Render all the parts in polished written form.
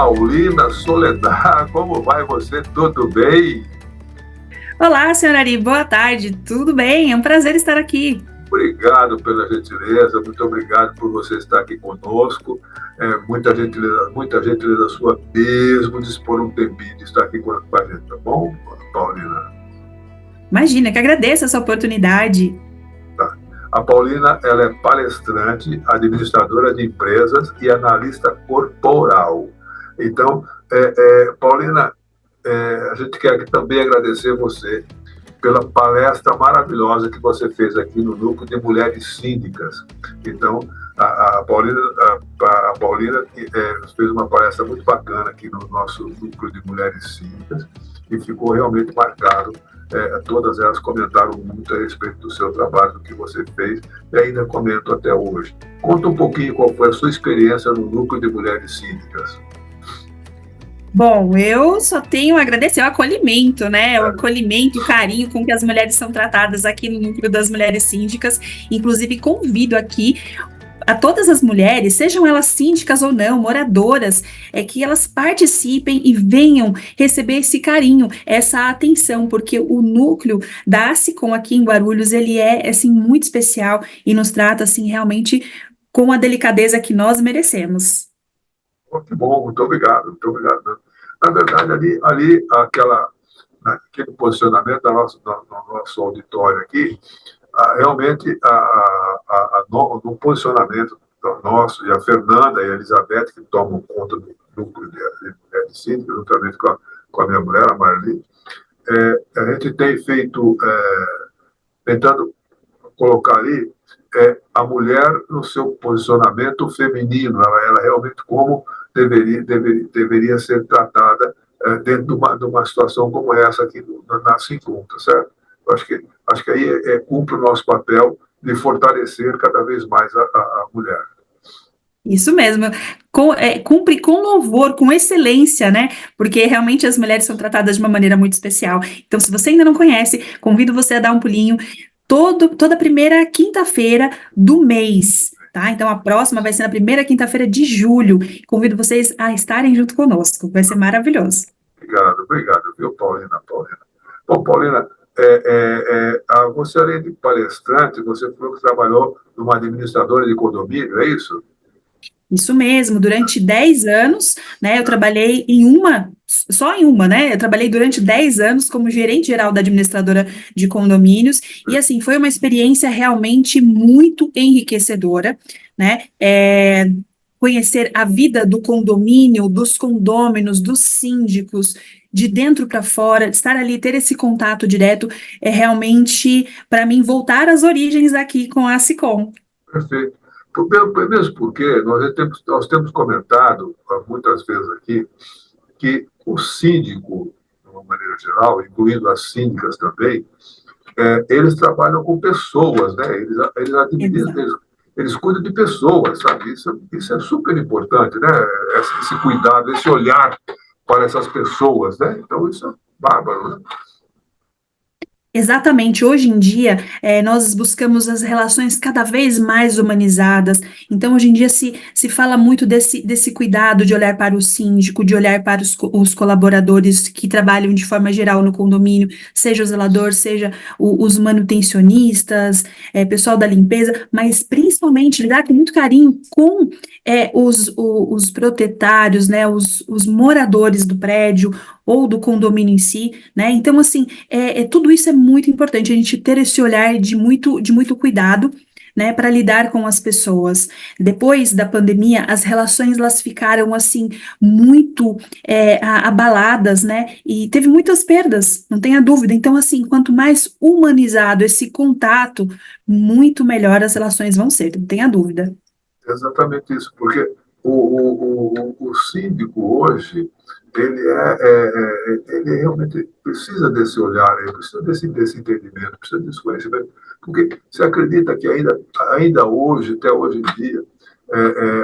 Paulina Soledad. Como vai você? Tudo bem? Olá, senhora Ari, boa tarde, tudo bem? É um prazer estar aqui. Obrigado pela gentileza, muito obrigado por você estar aqui conosco. Muita gentileza sua mesmo dispor um tempinho de estar aqui com a gente, tá bom, Paulina? Imagina, que agradeço essa oportunidade. Tá. A Paulina, ela é palestrante, administradora de empresas e analista corporal. Então, Paulina, a gente quer aqui também agradecer você pela palestra maravilhosa que você fez aqui no Núcleo de Mulheres Síndicas. Então, a Paulina fez uma palestra muito bacana aqui no nosso Núcleo de Mulheres Síndicas e ficou realmente marcado. Todas elas comentaram muito a respeito do seu trabalho, do que você fez, e ainda comentam até hoje. Conta um pouquinho qual foi a sua experiência no Núcleo de Mulheres Síndicas. Bom, eu só tenho a agradecer o acolhimento, né? O acolhimento, o carinho com que as mulheres são tratadas aqui no Núcleo das Mulheres Síndicas. Inclusive, convido aqui a todas as mulheres, sejam elas síndicas ou não, moradoras, que elas participem e venham receber esse carinho, essa atenção, porque o núcleo da ASSICOM aqui em Guarulhos, ele é, assim, muito especial e nos trata, assim, realmente com a delicadeza que nós merecemos. Oh, que bom, muito obrigado, muito obrigado. Na verdade, aquele posicionamento do nosso auditório aqui, realmente, no posicionamento nosso, e a Fernanda e a Elizabeth, que tomam conta do núcleo de mulheres síndicas, juntamente com a minha mulher, a Marli, a gente tem feito, tentando colocar ali a mulher no seu posicionamento feminino, ela realmente como deveria ser tratada dentro de uma situação como essa aqui na Sinconta, certo? Eu acho que aí cumpre o nosso papel de fortalecer cada vez mais a mulher. Isso mesmo, cumpre com louvor, com excelência, né? Porque realmente as mulheres são tratadas de uma maneira muito especial. Então, se você ainda não conhece, convido você a dar um pulinho toda primeira quinta-feira do mês, tá? Então, a próxima vai ser na primeira quinta-feira de julho. Convido vocês a estarem junto conosco, vai ser maravilhoso. Obrigado, viu, Paulina? Bom, Paulina, você, além de palestrante, você falou que trabalhou numa administradora de condomínio, é isso? Isso mesmo, durante 10 anos, né, eu trabalhei só em uma, né, eu trabalhei durante 10 anos como gerente geral da administradora de condomínios, e assim, foi uma experiência realmente muito enriquecedora, né, conhecer a vida do condomínio, dos condôminos, dos síndicos, de dentro para fora, estar ali, ter esse contato direto, é realmente, para mim, voltar às origens aqui com a SICOM. Perfeito. Mesmo porque nós temos comentado muitas vezes aqui que o síndico, de uma maneira geral, incluindo as síndicas também, eles trabalham com pessoas, né? Eles administram, eles cuidam de pessoas, sabe? Isso é super importante, né? Esse cuidado, esse olhar para essas pessoas, né? Então, isso é bárbaro, né? Exatamente, hoje em dia nós buscamos as relações cada vez mais humanizadas, então hoje em dia se fala muito desse cuidado de olhar para o síndico, de olhar para os colaboradores que trabalham de forma geral no condomínio, seja o zelador, seja os manutencionistas, pessoal da limpeza, mas principalmente lidar com muito carinho com os proprietários, né, os moradores do prédio ou do condomínio em si, né? Então, assim, tudo isso é muito importante, a gente ter esse olhar de muito cuidado, né, para lidar com as pessoas. Depois da pandemia, as relações elas ficaram assim muito abaladas, né? E teve muitas perdas, não tenha dúvida. Então, assim, quanto mais humanizado esse contato, muito melhor as relações vão ser, não tenha dúvida. Exatamente isso, porque o síndico hoje, ele realmente precisa desse olhar, ele precisa desse entendimento, precisa desse conhecimento, porque se acredita que ainda hoje, até hoje em dia,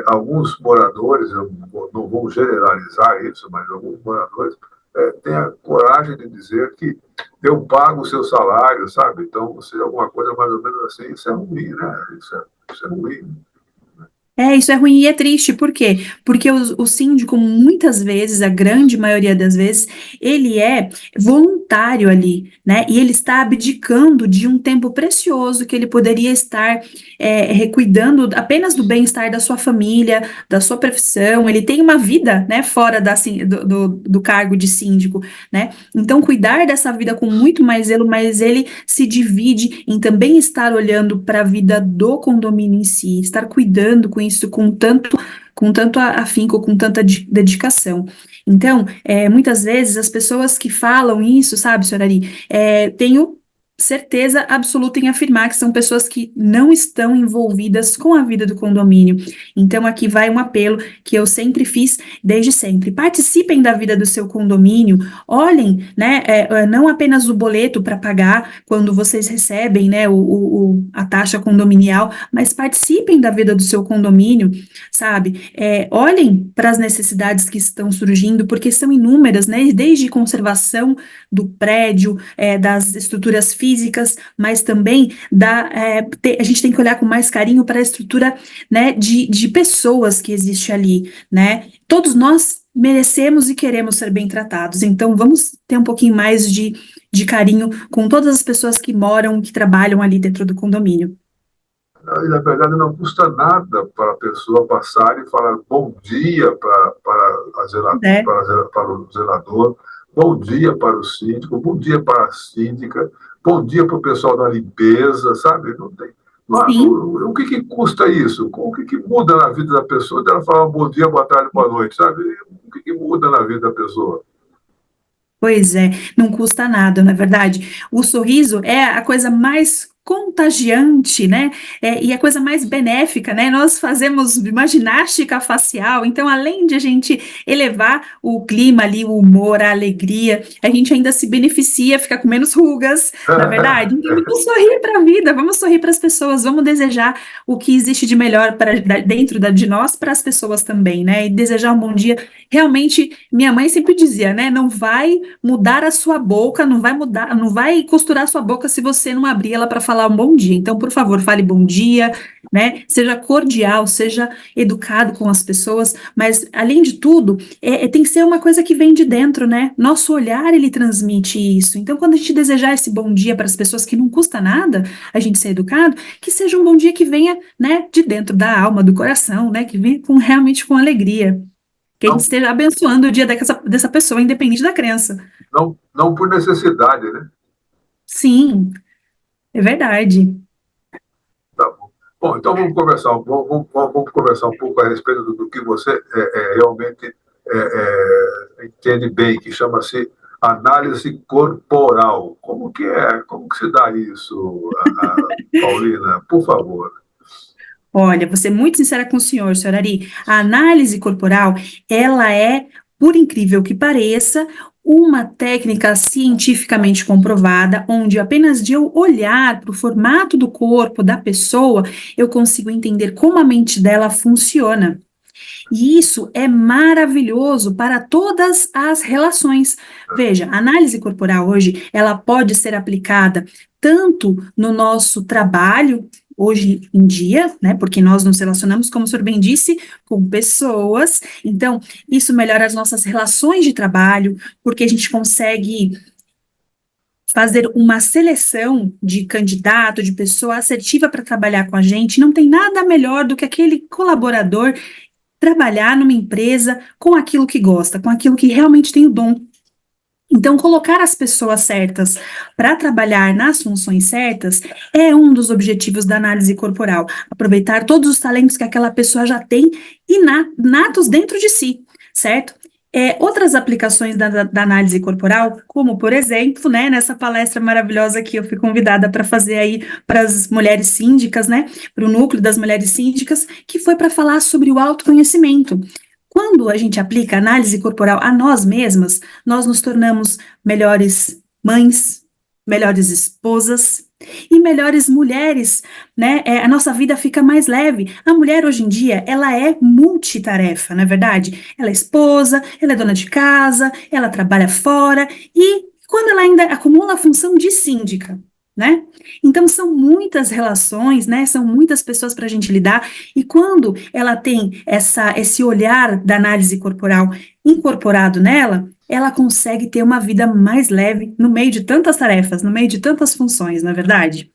alguns moradores, eu não vou generalizar isso, mas alguns moradores têm a coragem de dizer que eu pago o seu salário, sabe? Então, se alguma coisa mais ou menos assim, isso é ruim, né? Isso é ruim. Isso é ruim e é triste. Por quê? Porque o síndico, muitas vezes, a grande maioria das vezes, ele é voluntário ali, né? E ele está abdicando de um tempo precioso que ele poderia estar cuidando apenas do bem-estar da sua família, da sua profissão. Ele tem uma vida, né, fora do cargo de síndico, né? Então, cuidar dessa vida com muito mais zelo, mas ele se divide em também estar olhando para a vida do condomínio em si, estar cuidando com isso com tanto afinco, com tanta dedicação. Então, muitas vezes as pessoas que falam isso, sabe, senhora Ari, tenho certeza absoluta em afirmar que são pessoas que não estão envolvidas com a vida do condomínio. Então, aqui vai um apelo que eu sempre fiz, desde sempre. Participem da vida do seu condomínio, olhem, né, não apenas o boleto para pagar quando vocês recebem, né, a taxa condominial, mas participem da vida do seu condomínio, sabe? Olhem para as necessidades que estão surgindo, porque são inúmeras, né, desde conservação do prédio, das estruturas físicas, mas também a gente tem que olhar com mais carinho para a estrutura, né, de pessoas que existe ali, né? Todos nós merecemos e queremos ser bem tratados, então vamos ter um pouquinho mais de carinho com todas as pessoas que moram, que trabalham ali dentro do condomínio. E, na verdade, não custa nada para a pessoa passar e falar bom dia Né? para o zelador, bom dia para o síndico, bom dia para a síndica, bom dia para o pessoal da limpeza, sabe? Não tem, Sim. o que custa isso? O que muda na vida da pessoa dela falar bom dia, boa tarde, boa noite, sabe? O que muda na vida da pessoa? Pois é, não custa nada, não é verdade? O sorriso é a coisa mais contagiante, né? E a coisa mais benéfica, né? Nós fazemos uma ginástica facial, então, além de a gente elevar o clima ali, o humor, a alegria, a gente ainda se beneficia, fica com menos rugas, na verdade? Então, vamos sorrir para a vida, vamos sorrir para as pessoas, vamos desejar o que existe de melhor dentro de nós, para as pessoas também, né? E desejar um bom dia. Realmente, minha mãe sempre dizia, né? Não vai mudar a sua boca, não vai mudar, não vai costurar a sua boca se você não abrir ela para falar um bom dia. Então, por favor, fale bom dia, né? Seja cordial, seja educado com as pessoas, mas além de tudo, tem que ser uma coisa que vem de dentro, né? Nosso olhar, ele transmite isso. Então, quando a gente desejar esse bom dia para as pessoas, que não custa nada a gente ser educado, que seja um bom dia que venha, né, de dentro da alma, do coração, né? Que venha realmente com alegria. Que a gente Não, esteja abençoando o dia dessa pessoa, independente da crença. não por necessidade, né? Sim, é verdade. Tá bom. Bom, então vamos conversar um pouco a respeito do que você realmente entende bem, que chama-se análise corporal. Como que se dá isso, Paulina? Por favor. Olha, vou ser muito sincera com o senhor, senhora Ari. A análise corporal, ela é, por incrível que pareça, uma técnica cientificamente comprovada, onde apenas de eu olhar para o formato do corpo da pessoa, eu consigo entender como a mente dela funciona. E isso é maravilhoso para todas as relações. Veja, a análise corporal hoje, ela pode ser aplicada tanto no nosso trabalho, hoje em dia, né, porque nós nos relacionamos, como o senhor bem disse, com pessoas, então isso melhora as nossas relações de trabalho, porque a gente consegue fazer uma seleção de candidato, de pessoa assertiva para trabalhar com a gente, não tem nada melhor do que aquele colaborador trabalhar numa empresa com aquilo que gosta, com aquilo que realmente tem o dom. Então, colocar as pessoas certas para trabalhar nas funções certas é um dos objetivos da análise corporal. Aproveitar todos os talentos que aquela pessoa já tem natos dentro de si, certo? Outras aplicações da análise corporal, como, por exemplo, né, nessa palestra maravilhosa que eu fui convidada para fazer aí para as mulheres síndicas, né, para o núcleo das mulheres síndicas, que foi para falar sobre o autoconhecimento. Quando a gente aplica análise corporal a nós mesmas, nós nos tornamos melhores mães, melhores esposas e melhores mulheres, né? A nossa vida fica mais leve. A mulher hoje em dia, ela é multitarefa, não é verdade? Ela é esposa, ela é dona de casa, ela trabalha fora e quando ela ainda acumula a função de síndica. né? Então são muitas relações, né? São muitas pessoas para a gente lidar, e quando ela tem esse olhar da análise corporal incorporado nela, ela consegue ter uma vida mais leve no meio de tantas tarefas, no meio de tantas funções, não é verdade?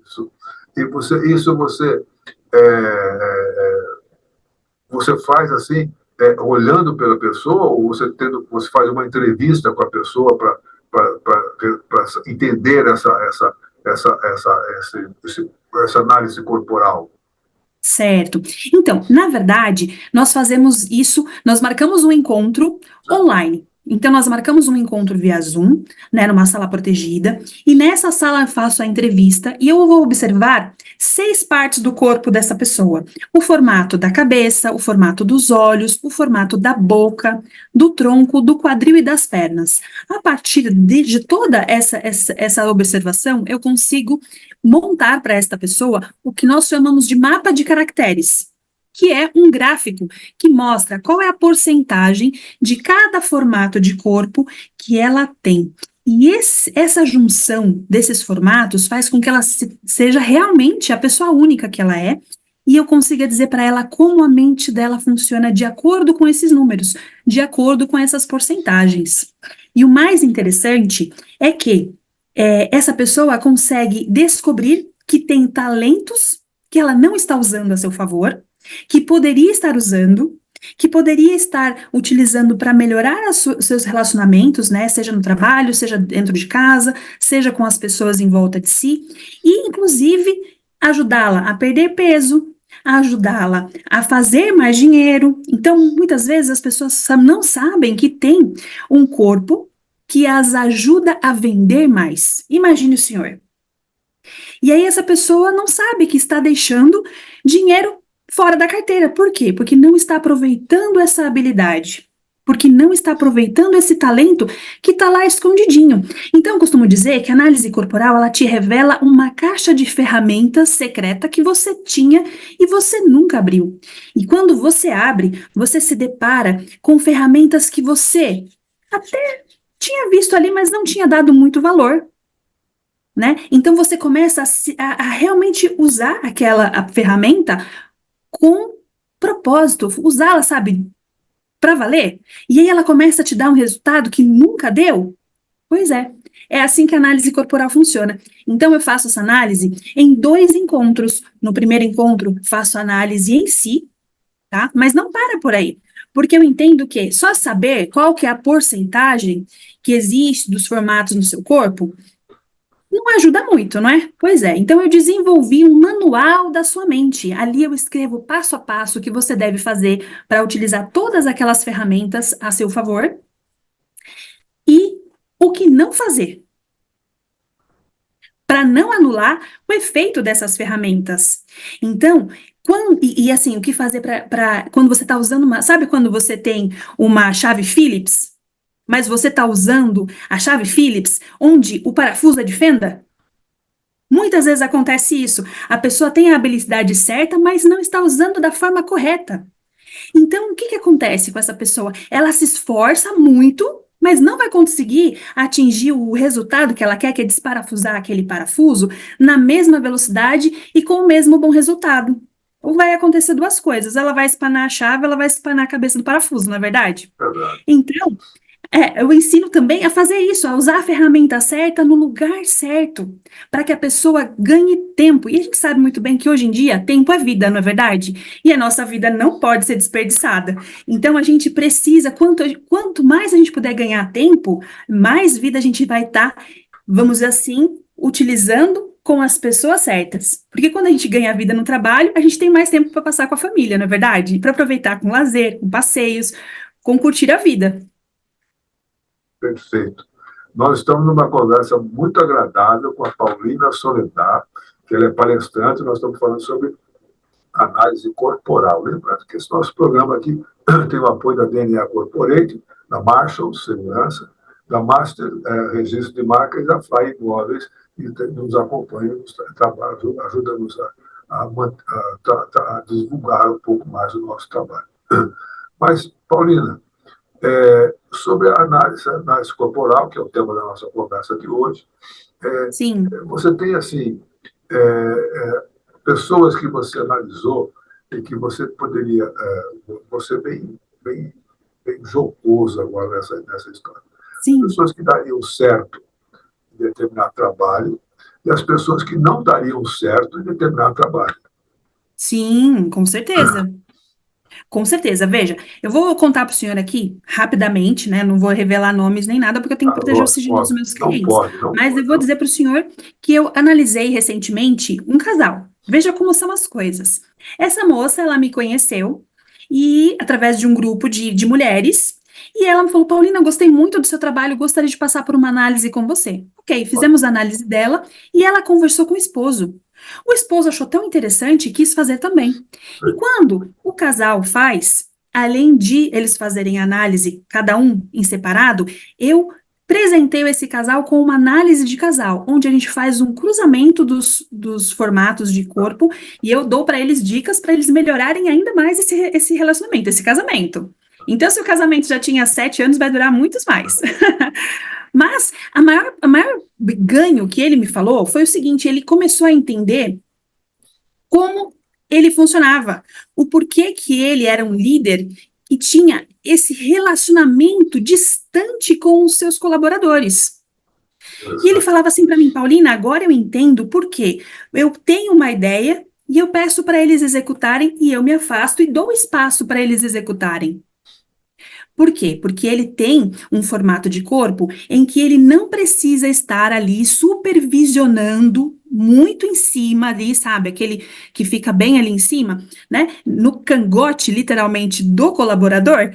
Isso. E você faz assim, olhando pela pessoa, ou você faz uma entrevista com a pessoa para entender essa análise corporal? Certo. Então, na verdade, nós fazemos isso, nós marcamos um encontro online. Então, nós marcamos um encontro via Zoom, né, numa sala protegida, e nessa sala eu faço a entrevista e eu vou observar 6 partes do corpo dessa pessoa: o formato da cabeça, o formato dos olhos, o formato da boca, do tronco, do quadril e das pernas. A partir de toda essa observação, eu consigo montar para esta pessoa o que nós chamamos de mapa de caracteres, que é um gráfico que mostra qual é a porcentagem de cada formato de corpo que ela tem. E essa junção desses formatos faz com que ela seja realmente a pessoa única que ela é, e eu consiga dizer para ela como a mente dela funciona de acordo com esses números, de acordo com essas porcentagens. E o mais interessante é que essa pessoa consegue descobrir que tem talentos que ela não está usando a seu favor, que poderia estar usando, que poderia estar utilizando para melhorar seus relacionamentos, né? Seja no trabalho, seja dentro de casa, seja com as pessoas em volta de si, e inclusive ajudá-la a perder peso, a ajudá-la a fazer mais dinheiro. Então, muitas vezes as pessoas não sabem que tem um corpo que as ajuda a vender mais. Imagine o senhor. E aí essa pessoa não sabe que está deixando dinheiro fora da carteira. Por quê? Porque não está aproveitando essa habilidade. Porque não está aproveitando esse talento que está lá escondidinho. Então, eu costumo dizer que a análise corporal, ela te revela uma caixa de ferramentas secreta que você tinha e você nunca abriu. E quando você abre, você se depara com ferramentas que você até tinha visto ali, mas não tinha dado muito valor, né? Então você começa a realmente usar a ferramenta com propósito, usá-la, sabe, para valer. E aí ela começa a te dar um resultado que nunca deu. Pois é assim que a análise corporal funciona. Então eu faço essa análise em 2 encontros. No primeiro encontro, faço a análise em si, tá? Mas não para por aí. Porque eu entendo que só saber qual que é a porcentagem que existe dos formatos no seu corpo não ajuda muito, não é? Pois é. Então eu desenvolvi um manual da sua mente. Ali eu escrevo passo a passo o que você deve fazer para utilizar todas aquelas ferramentas a seu favor e o que não fazer para não anular o efeito dessas ferramentas. Então, assim, o que fazer para quando você está usando uma. Sabe quando você tem uma chave Phillips, mas você está usando a chave Phillips onde o parafuso é de fenda? Muitas vezes acontece isso. A pessoa tem a habilidade certa, mas não está usando da forma correta. Então, o que acontece com essa pessoa? Ela se esforça muito, mas não vai conseguir atingir o resultado que ela quer, que é desparafusar aquele parafuso, na mesma velocidade e com o mesmo bom resultado. Ou vai acontecer 2 coisas: ela vai espanar a chave, ela vai espanar a cabeça do parafuso, não é verdade? Verdade. Então, eu ensino também a fazer isso, a usar a ferramenta certa no lugar certo, para que a pessoa ganhe tempo. E a gente sabe muito bem que hoje em dia, tempo é vida, não é verdade? E a nossa vida não pode ser desperdiçada. Então a gente precisa, quanto mais a gente puder ganhar tempo, mais vida a gente vai estar, vamos dizer assim, utilizando com as pessoas certas. Porque quando a gente ganha vida no trabalho, a gente tem mais tempo para passar com a família, não é verdade? Para aproveitar com lazer, com passeios, com curtir a vida. Perfeito. Nós estamos numa conversa muito agradável com a Paulina Soledad, que ela é palestrante, nós estamos falando sobre análise corporal. Lembrando que esse nosso programa aqui tem o apoio da DNA Corporate, da Marshall Segurança, da Master Registro de Marcas e da Fly Imóveis, que nos acompanha, nos trabalha, ajuda-nos a divulgar um pouco mais o nosso trabalho. Mas, Paulina, sobre a análise corporal, que é o tema da nossa conversa de hoje, Sim, Você tem, assim, pessoas que você analisou e que você poderia, você bem jocoso agora nessa história. As sim, pessoas que dariam certo em determinado trabalho e as pessoas que não dariam certo em determinado trabalho. sim, com certeza. Com certeza. Veja, eu vou contar para o senhor aqui, rapidamente, né? Não vou revelar nomes nem nada, porque eu tenho que Ah, proteger o lógico, sigilo dos óbvio. meus Não clientes. pode, não Mas eu pode. vou Não. dizer para o senhor que eu analisei recentemente um casal. Veja como são as coisas. Essa moça, ela me conheceu e através de um grupo de mulheres. E ela me falou, Paulina, gostei muito do seu trabalho, gostaria de passar por uma análise com você. Ok, Pode. fizemos a análise dela e ela conversou com o esposo. O esposo achou tão interessante e quis fazer também. E Sim. quando o casal faz, além de eles fazerem análise, cada um em separado, eu presenteio esse casal com uma análise de casal, onde a gente faz um cruzamento dos formatos de corpo e eu dou para eles dicas para eles melhorarem ainda mais esse relacionamento, esse casamento. Então, se o casamento já tinha 7 anos, vai durar muitos mais. Mas a maior ganho que ele me falou foi o seguinte: ele começou a entender como ele funcionava, o porquê que ele era um líder e tinha esse relacionamento distante com os seus colaboradores. E ele Interessante. falava assim para mim, Paulina, agora eu entendo por quê. Eu tenho uma ideia e eu peço para eles executarem e eu me afasto e dou espaço para eles executarem. Por quê? Porque ele tem um formato de corpo em que ele não precisa estar ali supervisionando muito em cima ali, sabe? Aquele que fica bem ali em cima, né? No cangote, literalmente, do colaborador.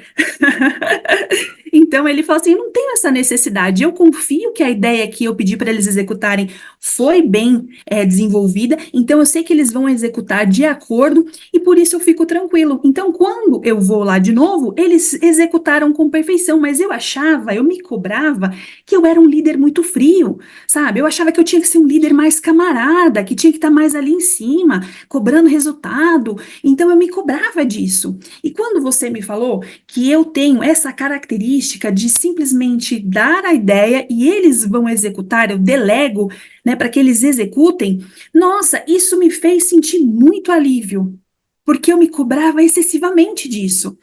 Então ele falou assim: eu não tenho essa necessidade. Eu confio que a ideia que eu pedi para eles executarem foi bem desenvolvida, então eu sei que eles vão executar de acordo e por isso eu fico tranquilo. Então, quando eu vou lá de novo, eles executaram com perfeição, mas eu achava, eu me cobrava que eu era um líder muito frio, sabe? Eu achava que eu tinha que ser um líder mais camarada, que tinha que estar mais ali em cima, cobrando resultado. Então eu me cobrava disso. E quando você me falou que eu tenho essa característica de simplesmente dar a ideia e eles vão executar, eu delego, né, para que eles executem, nossa, isso me fez sentir muito alívio, porque eu me cobrava excessivamente disso.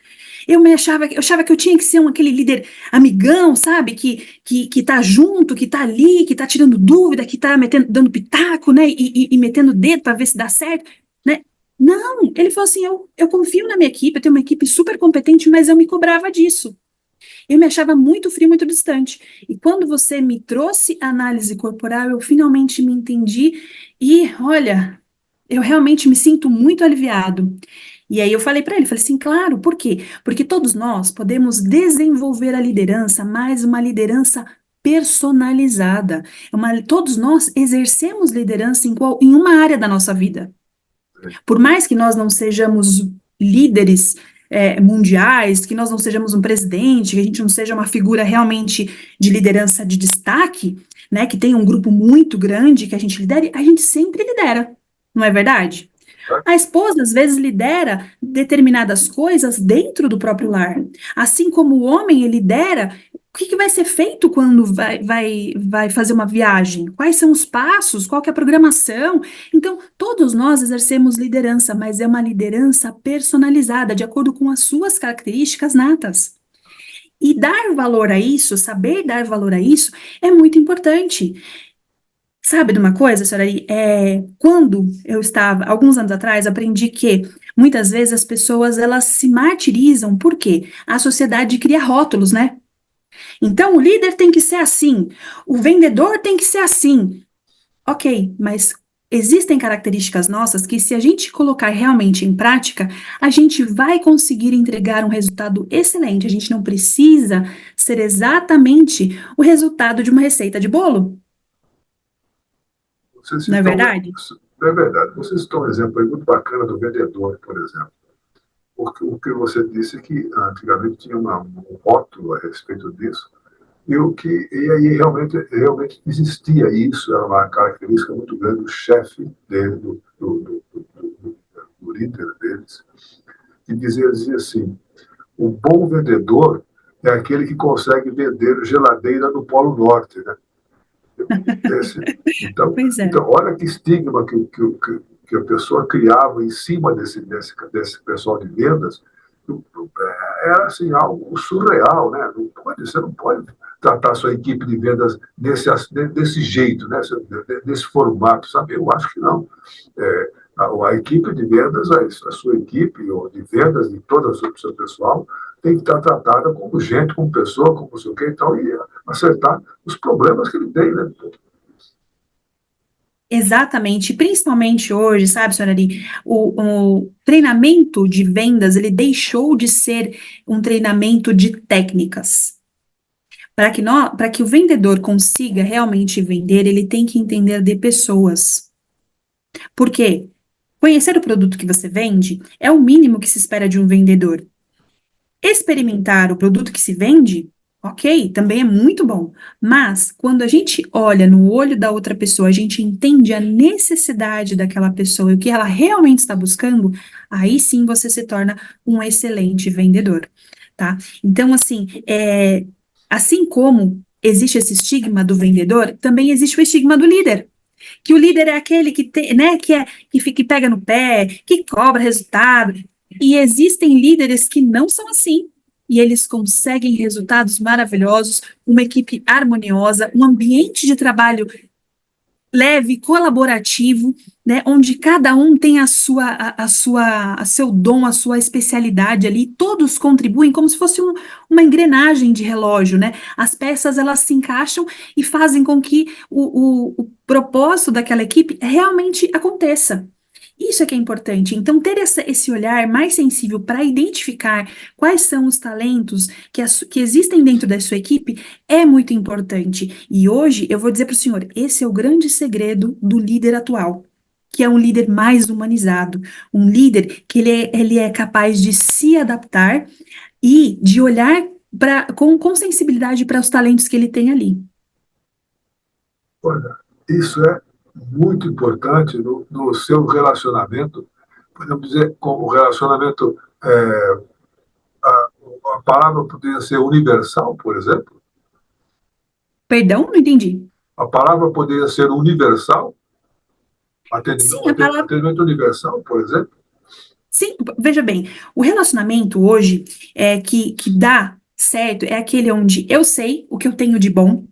Eu achava que eu tinha que ser aquele líder amigão, sabe? Que tá junto, que tá ali, que tá tirando dúvida, que tá dando pitaco, né? E metendo o dedo para ver se dá certo, né? Não, ele falou assim: eu confio na minha equipe, eu tenho uma equipe super competente, mas eu me cobrava disso. Eu me achava muito frio, muito distante. E quando você me trouxe a análise corporal, eu finalmente me entendi e, olha, eu realmente me sinto muito aliviado. E aí eu falei para ele, falei assim, claro, por quê? Porque todos nós podemos desenvolver a liderança, mas uma liderança personalizada. Todos nós exercemos liderança em uma área da nossa vida. Por mais que nós não sejamos líderes mundiais, que nós não sejamos um presidente, que a gente não seja uma figura realmente de liderança de destaque, né, que tem um grupo muito grande que a gente lidere, a gente sempre lidera, não é verdade? Tá? A esposa, às vezes, lidera determinadas coisas dentro do próprio lar. Assim como o homem ele lidera, o que que vai ser feito quando vai fazer uma viagem? Quais são os passos? Qual que é a programação? Então, todos nós exercemos liderança, mas é uma liderança personalizada, de acordo com as suas características natas. E dar valor a isso, saber dar valor a isso, é muito importante. Sabe de uma coisa, senhora Ari? Quando eu estava, alguns anos atrás, aprendi que muitas vezes as pessoas elas se martirizam, por quê? A sociedade cria rótulos, né? Então o líder tem que ser assim, o vendedor tem que ser assim. Ok, mas existem características nossas que, se a gente colocar realmente em prática, a gente vai conseguir entregar um resultado excelente. A gente não precisa ser exatamente o resultado de uma receita de bolo, Vocês não é citam, verdade? é verdade, vocês citam um exemplo aí muito bacana do vendedor, por exemplo. Porque o que você disse que antigamente tinha um rótulo a respeito disso, e aí realmente existia isso, era uma característica muito grande do chefe dele, do líder deles, que dizia assim: o bom vendedor é aquele que consegue vender geladeira no Polo Norte, né? Então, Pois é. então, olha que estigma que a pessoa criava em cima desse pessoal de vendas. Era assim, algo surreal, né? Você não pode tratar a sua equipe de vendas desse jeito, né? Desse formato, sabe? Eu acho que não. A equipe de vendas, a sua equipe de vendas de todo o seu pessoal tem que estar tratada como gente, como pessoa, como não sei o que e tal, e acertar os problemas que ele tem, né? Exatamente, principalmente hoje, sabe, senhora Ari, o treinamento de vendas, ele deixou de ser um treinamento de técnicas. Para que o vendedor consiga realmente vender, ele tem que entender de pessoas. Por quê? Conhecer o produto que você vende é o mínimo que se espera de um vendedor. Experimentar o produto que se vende, ok, também é muito bom. Mas quando a gente olha no olho da outra pessoa, a gente entende a necessidade daquela pessoa e o que ela realmente está buscando, aí sim você se torna um excelente vendedor, tá? Então, assim, assim como existe esse estigma do vendedor, também existe o estigma do líder. Que o líder é aquele que tem, né, que pega no pé, que cobra resultado. E existem líderes que não são assim. E eles conseguem resultados maravilhosos, uma equipe harmoniosa, um ambiente de trabalho leve, colaborativo, né, onde cada um tem a seu dom, a sua especialidade ali, todos contribuem como se fosse uma engrenagem de relógio, né? As peças elas se encaixam e fazem com que o propósito daquela equipe realmente aconteça. Isso é que é importante. Então, ter esse olhar mais sensível para identificar quais são os talentos que existem dentro da sua equipe é muito importante. E hoje eu vou dizer para o senhor: esse é o grande segredo do líder atual, que é um líder mais humanizado, um líder que ele é capaz de se adaptar e de olhar com sensibilidade para os talentos que ele tem ali. Olha, isso é muito importante no seu relacionamento, podemos dizer, como o relacionamento, a, a palavra poderia ser universal, por exemplo. Perdão, não entendi. A palavra poderia ser universal, Sim, a palavra. atendimento universal, por exemplo. Sim, veja bem, o relacionamento hoje que dá certo é aquele onde eu sei o que eu tenho de bom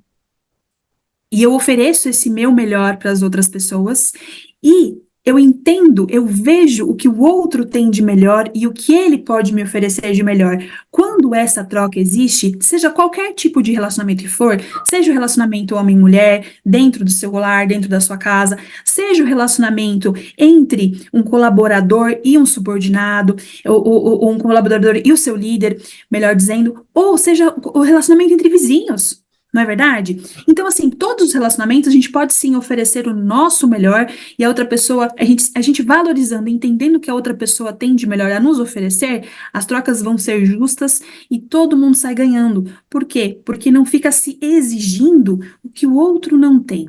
e eu ofereço esse meu melhor para as outras pessoas e eu entendo, eu vejo o que o outro tem de melhor e o que ele pode me oferecer de melhor. Quando essa troca existe, seja qualquer tipo de relacionamento que for, seja o relacionamento homem-mulher, dentro do seu lar, dentro da sua casa, seja o relacionamento entre um colaborador e um subordinado, ou um colaborador e o seu líder, melhor dizendo, ou seja o relacionamento entre vizinhos. Não é verdade? Então, assim, todos os relacionamentos a gente pode sim oferecer o nosso melhor e a outra pessoa, a gente valorizando, entendendo o que a outra pessoa tem de melhor a nos oferecer, as trocas vão ser justas e todo mundo sai ganhando. Por quê? Porque não fica se exigindo o que o outro não tem.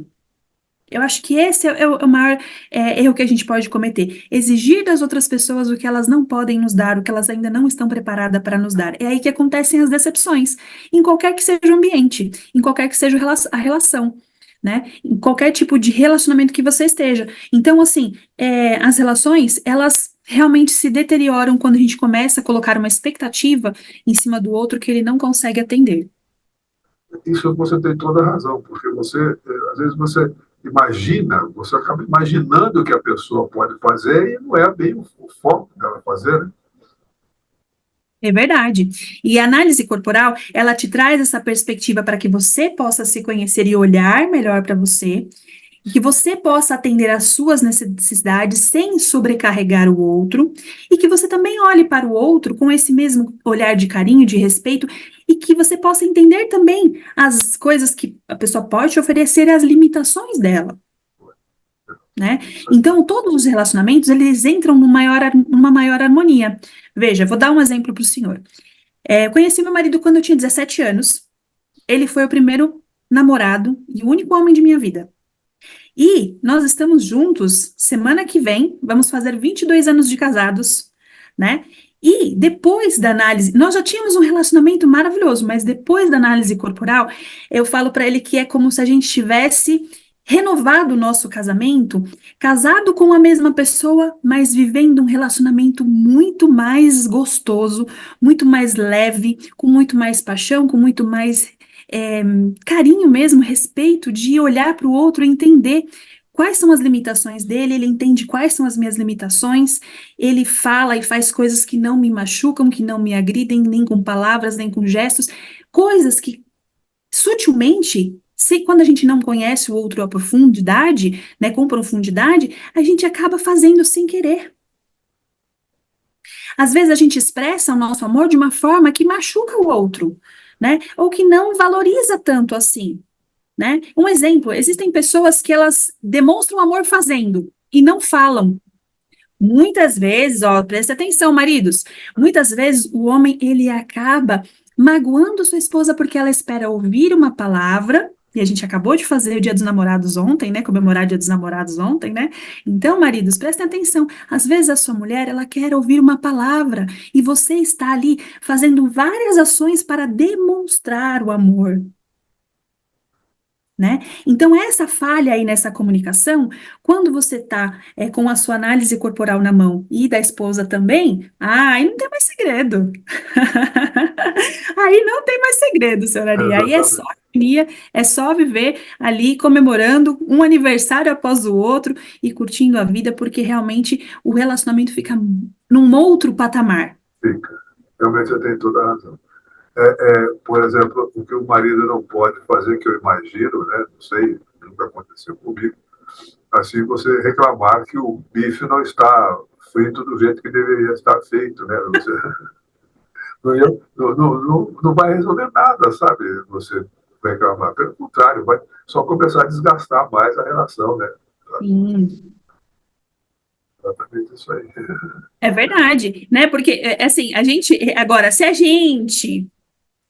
Eu acho que esse é o maior erro que a gente pode cometer. Exigir das outras pessoas o que elas não podem nos dar, o que elas ainda não estão preparadas para nos dar. É aí que acontecem as decepções, em qualquer que seja o ambiente, em qualquer que seja a relação, né? Em qualquer tipo de relacionamento que você esteja. Então, assim, as relações, elas realmente se deterioram quando a gente começa a colocar uma expectativa em cima do outro que ele não consegue atender. Isso você tem toda a razão, porque às vezes você acaba imaginando o que a pessoa pode fazer e não é bem o foco dela fazer, né? É verdade. E a análise corporal, ela te traz essa perspectiva para que você possa se conhecer e olhar melhor para você, e que você possa atender às suas necessidades sem sobrecarregar o outro, e que você também olhe para o outro com esse mesmo olhar de carinho, de respeito, e que você possa entender também as coisas que a pessoa pode te oferecer e as limitações dela. Né? Então, todos os relacionamentos, eles entram numa maior harmonia. Veja, vou dar um exemplo para o senhor. Eu conheci meu marido quando eu tinha 17 anos. Ele foi o primeiro namorado e o único homem de minha vida. E nós estamos juntos semana que vem, vamos fazer 22 anos de casados, né? E depois da análise, nós já tínhamos um relacionamento maravilhoso, mas depois da análise corporal, eu falo para ele que é como se a gente tivesse renovado o nosso casamento, casado com a mesma pessoa, mas vivendo um relacionamento muito mais gostoso, muito mais leve, com muito mais paixão, com muito mais é, carinho mesmo, respeito de olhar para o outro e entender quais são as limitações dele, ele entende quais são as minhas limitações, ele fala e faz coisas que não me machucam, que não me agridem, nem com palavras, nem com gestos, coisas que sutilmente, quando a gente não conhece o outro a profundidade, né, com profundidade, a gente acaba fazendo sem querer. Às vezes a gente expressa o nosso amor de uma forma que machuca o outro, né, ou que não valoriza tanto assim, né? Um exemplo, existem pessoas que elas demonstram amor fazendo e não falam. Muitas vezes, ó, preste atenção, maridos. Muitas vezes o homem ele acaba magoando sua esposa porque ela espera ouvir uma palavra. E a gente acabou de fazer o Dia dos Namorados ontem, né? Comemorar o Dia dos Namorados ontem, né? Então, maridos, prestem atenção. Às vezes a sua mulher, ela quer ouvir uma palavra e você está ali fazendo várias ações para demonstrar o amor, né? Então, essa falha aí nessa comunicação, quando você está com a sua análise corporal na mão e da esposa também, aí não tem mais segredo. Aí não tem mais segredo, senhora Ari. Aí é só Exatamente. alegria, é só viver ali comemorando um aniversário após o outro e curtindo a vida, porque realmente o relacionamento fica num outro patamar. Fica. Realmente você tem toda a razão. Por exemplo, o que o marido não pode fazer, que eu imagino, né? Não sei, nunca aconteceu comigo, assim você reclamar que o bife não está frito do jeito que deveria estar feito, né? Você não vai resolver nada, sabe? Você reclamar. Pelo contrário, vai só começar a desgastar mais a relação, né? Sim. Exatamente isso aí. É verdade, né? Porque, assim, agora, se a gente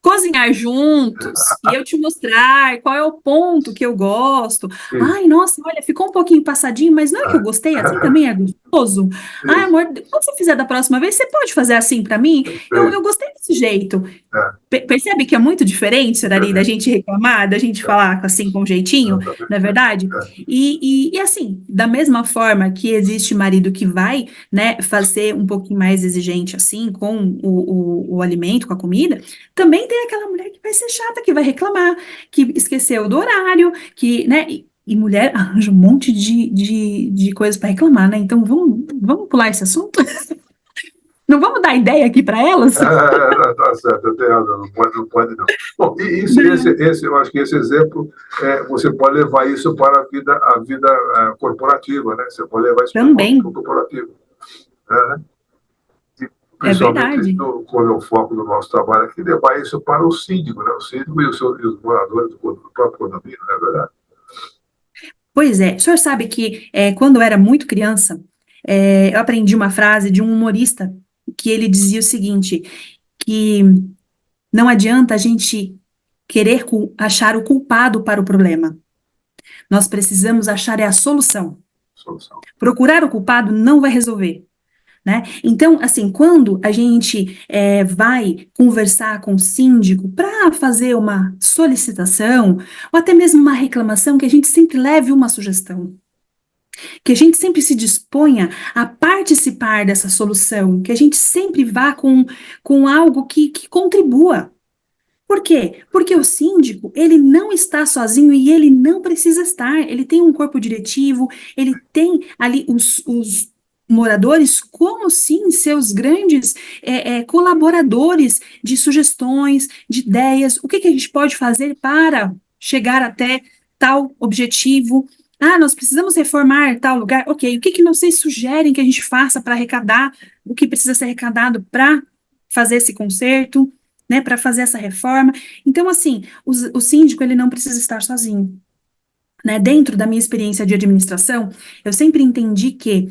cozinhar juntos e eu te mostrar qual é o ponto que eu gosto. Isso, Ai, nossa, olha, ficou um pouquinho passadinho, mas não é que eu gostei, assim também é gostoso. Ai, isso, amor, quando você fizer da próxima vez, você pode fazer assim para mim? Eu perfeito. gostei desse jeito. É, Percebe que é muito diferente, senhora Ari, da diferente. gente reclamar, da gente É, falar assim com jeitinho, não é exatamente. verdade? E assim, da mesma forma que existe marido que vai, né, fazer um pouquinho mais exigente assim com o alimento, com a comida, também tem aquela mulher que vai ser chata, que vai reclamar, que esqueceu do horário, que, né, e mulher arranja um monte de coisas para reclamar, né? Então vamos pular esse assunto? Não vamos dar ideia aqui para elas? Tá certo, eu tenho razão, não pode não. Bom, e isso, Não. eu acho que esse exemplo, você pode levar isso para a vida corporativa, né? Você pode levar isso para o Também, corporativo, né? E é principalmente verdade. quando é o foco do nosso trabalho aqui, levar isso para o síndico, né? O síndico e os moradores do próprio condomínio, não é verdade? Pois é, o senhor sabe que quando eu era muito criança, eu aprendi uma frase de um humorista que ele dizia o seguinte, que não adianta a gente querer achar o culpado para o problema. Nós precisamos achar a solução. Solução. Procurar o culpado não vai resolver, né? Então, assim, quando a gente vai conversar com o síndico para fazer uma solicitação, ou até mesmo uma reclamação, que a gente sempre leve uma sugestão, que a gente sempre se disponha a participar dessa solução, que a gente sempre vá com algo que contribua. Por quê? Porque o síndico, ele não está sozinho e ele não precisa estar. Ele tem um corpo diretivo, ele tem ali os moradores como, sim, seus grandes colaboradores de sugestões, de ideias. O que a gente pode fazer para chegar até tal objetivo? Ah, nós precisamos reformar tal lugar. Ok, o que vocês sugerem que a gente faça para arrecadar o que precisa ser arrecadado para fazer esse conserto? Né, para fazer essa reforma. Então, assim, o síndico, ele não precisa estar sozinho, né? Dentro da minha experiência de administração, eu sempre entendi que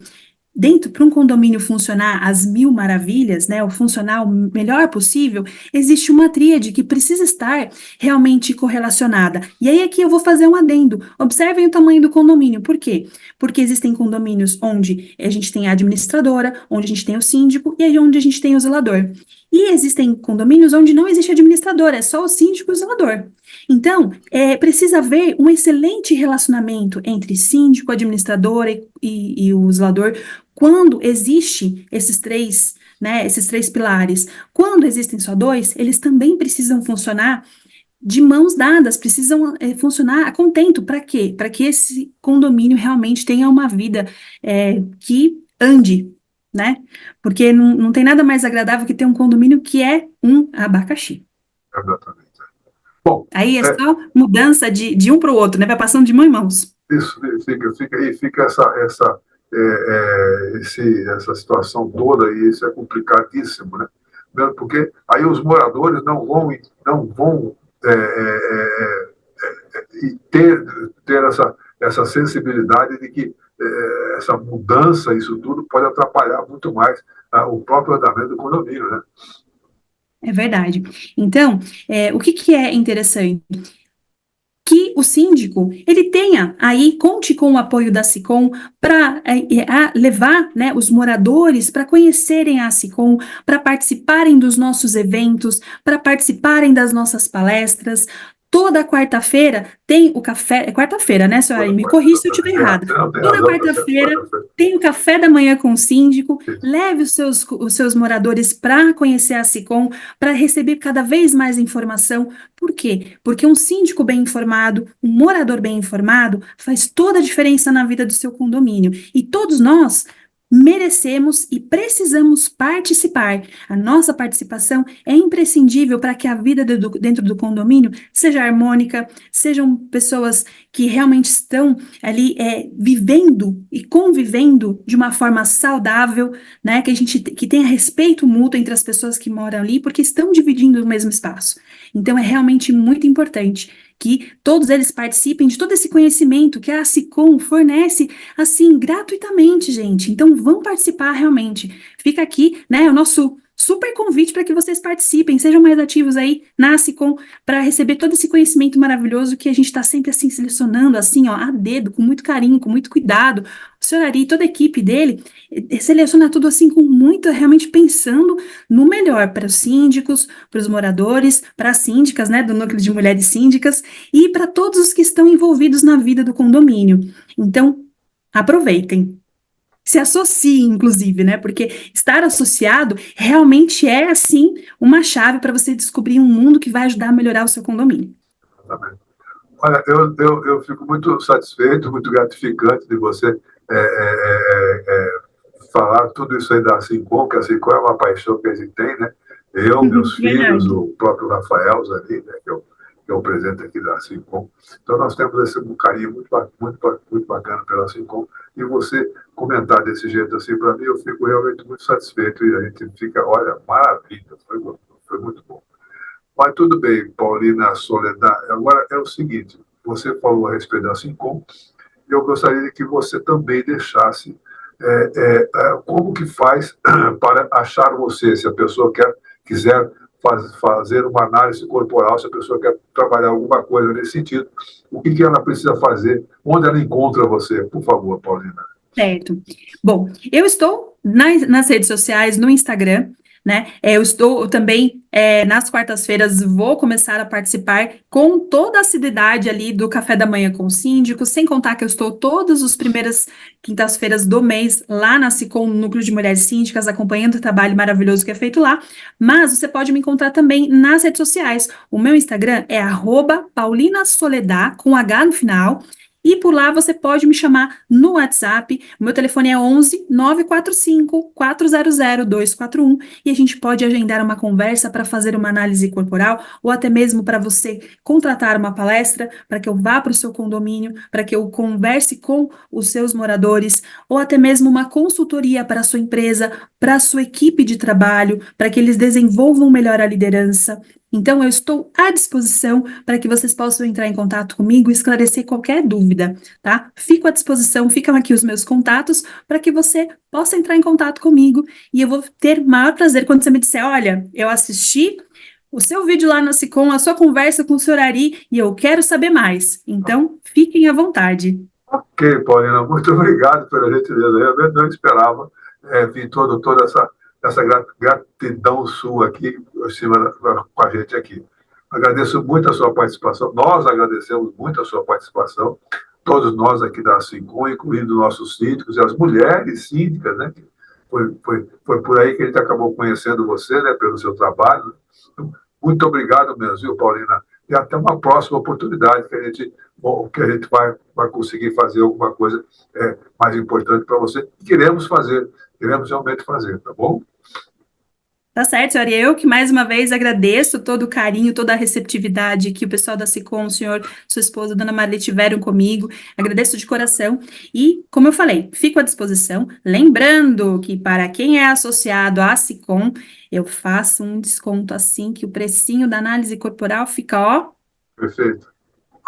dentro, para um condomínio funcionar às mil maravilhas, né, ou funcionar o melhor possível, existe uma tríade que precisa estar realmente correlacionada. E aí aqui eu vou fazer um adendo. Observem o tamanho do condomínio. Por quê? Porque existem condomínios onde a gente tem a administradora, onde a gente tem o síndico e aí onde a gente tem o zelador. E existem condomínios onde não existe administrador, é só o síndico e o zelador. Então, precisa haver um excelente relacionamento entre síndico, administrador e o zelador, quando existe esses três, né, esses três pilares. Quando existem só dois, eles também precisam funcionar de mãos dadas, precisam funcionar a contento. Para quê? Para que esse condomínio realmente tenha uma vida que ande, né? Porque não tem nada mais agradável que ter um condomínio que é um abacaxi. Exatamente. Bom, Aí é só mudança de um para o outro, né? Vai passando de mão em mãos. isso fica essa situação toda, e isso é complicadíssimo, né? Mesmo porque aí os moradores não vão ter essa sensibilidade de que essa mudança, isso tudo, pode atrapalhar muito mais o próprio andamento do condomínio, né? É verdade. Então, o que é interessante? Que o síndico, ele tenha aí, conte com o apoio da SICOM para levar, né, os moradores para conhecerem a SICOM, para participarem dos nossos eventos, para participarem das nossas palestras. Toda quarta-feira tem o café, é quarta-feira, né, senhora? Me corrija se eu estiver errada. Não, tem Toda razão, tá certo, quarta-feira quarta-feira. tem o café da manhã com o síndico, Isso. leve os seus moradores para conhecer a SICOM, para receber cada vez mais informação. Por quê? Porque um síndico bem informado, um morador bem informado, faz toda a diferença na vida do seu condomínio. E todos nós merecemos e precisamos participar. A nossa participação é imprescindível para que a vida dentro do condomínio seja harmônica, sejam pessoas que realmente estão ali vivendo e convivendo de uma forma saudável, né? Que tenha respeito mútuo entre as pessoas que moram ali, porque estão dividindo o mesmo espaço. Então, é realmente muito importante que todos eles participem de todo esse conhecimento que a SICOM fornece, assim, gratuitamente, gente. Então, vão participar realmente. Fica aqui, né, o nosso super convite para que vocês participem, sejam mais ativos aí na SICOM para receber todo esse conhecimento maravilhoso que a gente está sempre, assim, selecionando, assim, ó, a dedo, com muito carinho, com muito cuidado. O senhor Ari, toda a equipe dele, seleciona tudo, assim, com muito, realmente pensando no melhor para os síndicos, para os moradores, para as síndicas, né, do Núcleo de Mulheres Síndicas, e para todos os que estão envolvidos na vida do condomínio. Então, aproveitem. Se associem, inclusive, né? Porque estar associado realmente é, assim, uma chave para você descobrir um mundo que vai ajudar a melhorar o seu condomínio. Exatamente. Olha, eu fico muito satisfeito, muito gratificante de você falar tudo isso aí da Sincom, que a Sincom é uma paixão que a gente tem, né? Eu, meus filhos, Verdade. o próprio Rafael Zani, né, que é o presidente aqui da Sincom. Então, nós temos um carinho muito bacana pela Sincom. E você comentar desse jeito assim, para mim, eu fico realmente muito satisfeito. E a gente fica, olha, maravilha, foi muito bom. Mas tudo bem, Paulina Soledad. Agora é o seguinte: você falou a respeito da Sincom, e eu gostaria que você também deixasse como que faz para achar você, se a pessoa quiser fazer uma análise corporal, se a pessoa quer trabalhar alguma coisa nesse sentido, o que ela precisa fazer, onde ela encontra você, por favor, Paulina. Certo. Bom, eu estou nas redes sociais, no Instagram, né? Eu estou também, nas quartas-feiras, vou começar a participar com toda a assiduidade ali do café da manhã com o síndico, sem contar que eu estou todas as primeiras quintas-feiras do mês lá na SICOM, no Núcleo de Mulheres Síndicas, acompanhando o trabalho maravilhoso que é feito lá. Mas você pode me encontrar também nas redes sociais. O meu Instagram é @paulinasoledad, com H no final. E por lá você pode me chamar no WhatsApp. O meu telefone é 11 945 400 241 e a gente pode agendar uma conversa para fazer uma análise corporal ou até mesmo para você contratar uma palestra para que eu vá para o seu condomínio, para que eu converse com os seus moradores ou até mesmo uma consultoria para a sua empresa, para a sua equipe de trabalho, para que eles desenvolvam melhor a liderança. Então, eu estou à disposição para que vocês possam entrar em contato comigo e esclarecer qualquer dúvida, tá? Fico à disposição, ficam aqui os meus contatos para que você possa entrar em contato comigo e eu vou ter o maior prazer quando você me disser, olha, eu assisti o seu vídeo lá na Sicom, a sua conversa com o Sr. Ari e eu quero saber mais. Então, fiquem à vontade. Ok, Paulina, muito obrigado pela gentileza. Eu não esperava vir toda essa gratidão sua aqui, com a gente aqui. Agradeço muito a sua participação, nós agradecemos muito a sua participação, todos nós aqui da SINCOM, incluindo nossos síndicos e as mulheres síndicas, né? Foi por aí que a gente acabou conhecendo você, né, pelo seu trabalho. Muito obrigado mesmo, viu, Paulina? E até uma próxima oportunidade que a gente vai conseguir fazer alguma coisa mais importante para você. Queremos realmente fazer, tá bom? Tá certo, senhora. E eu que mais uma vez agradeço todo o carinho, toda a receptividade que o pessoal da Sicom, o senhor, sua esposa, dona Marli, tiveram comigo. Agradeço de coração. E, como eu falei, fico à disposição. Lembrando que para quem é associado à Sicom, eu faço um desconto assim que o precinho da análise corporal fica, ó. Perfeito.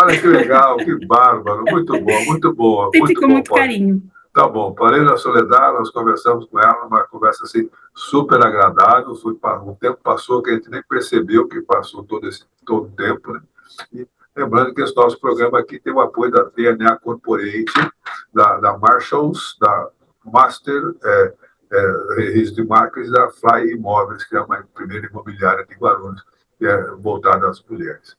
Olha que legal, que bárbaro. Muito bom, muito boa. Sempre Muito com bom, muito Paulo. carinho. Tá bom, parei na Soledad, nós conversamos com ela, uma conversa assim super agradável, o tempo passou que a gente nem percebeu que passou todo o tempo, né? E lembrando que esse nosso programa aqui tem o apoio da DNA Corporate, da Marshalls, da Master Registro de Marcas e da Fly Imóveis, que é uma primeira imobiliária de Guarulhos, que é voltada às mulheres.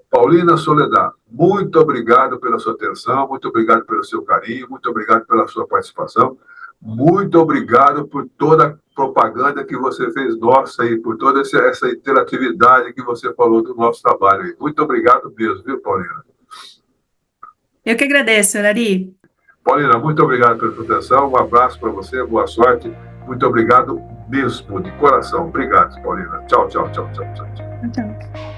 Paulina Soledad, muito obrigado pela sua atenção, muito obrigado pelo seu carinho, muito obrigado pela sua participação, muito obrigado por toda a propaganda que você fez nossa aí, por toda essa interatividade que você falou do nosso trabalho aí. Muito obrigado mesmo, viu, Paulina? Eu que agradeço, senhor Ari. Paulina, muito obrigado pela sua atenção, um abraço para você, boa sorte, muito obrigado mesmo, de coração. Obrigado, Paulina. Tchau, tchau, tchau, tchau, tchau. Tchau.